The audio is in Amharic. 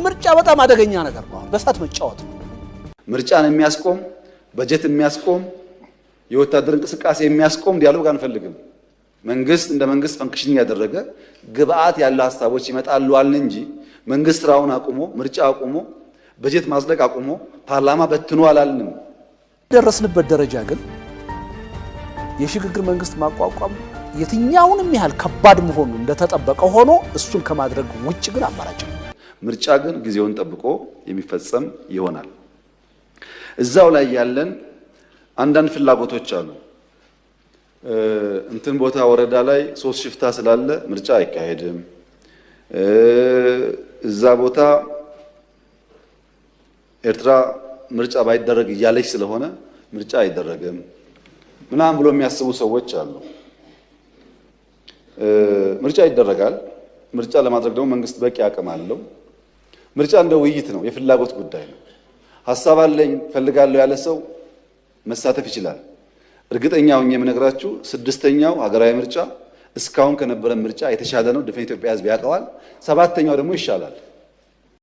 ምርጫ በጣም አደገኛ ነገር ነው። በሳት መጫወት ነው። ምርጫን የሚያስቆም በጀት የሚያስቆም የወታደር እንቅስቃሴ የሚያስቆም ዲያሎግ አንፈልግም። መንግስት እንደ መንግስት ፈንክሽን ያደረገ ግብአት ያለው ሐሳቦች ይመጣሉ አልን እንጂ መንግስት ስራውን አቁሞ ምርጫ አቁሞ በጀት ማጽደቅ አቁሞ ፓርላማ በትኖ አላልንም። ደረስንበት ደረጃ ግን የሽግግር መንግስት ማቋቋም የትኛውንም ያህል ከባድ መሆኑ እንደተጠበቀ ሆኖ እሱን ከማድረግ ውጭ ግን አማራጭ ነው። ምርጫ ግን ጊዜውን ጠብቆ የሚፈጸም ይሆናል። እዛው ላይ ያለን አንዳንድ ፍላጎቶች አሉ። እንትን ቦታ ወረዳ ላይ 3 ሽፍታ ስላለ ምርጫ አይካሄድም፣ እዛ ቦታ ኤርትራ ምርጫ ባይደረግ እያለች ስለሆነ ምርጫ አይደረግም ምናምን ብሎ የሚያስቡ ሰዎች አሉ። ምርጫ ይደረጋል። ምርጫ ለማድረግ ደግሞ መንግስት በቂ አቅም አለው። ምርጫ እንደ ውይይት ነው፣ የፍላጎት ጉዳይ ነው። ሐሳብ አለኝ ፈልጋለሁ ያለ ሰው መሳተፍ ይችላል። እርግጠኛ ሆኜ የምነግራችሁ 6ኛው ሀገራዊ ምርጫ እስካሁን ከነበረ ምርጫ የተሻለ ነው። ድፍን ኢትዮጵያ ሕዝብ ያውቀዋል። 7ኛው ደግሞ ይሻላል።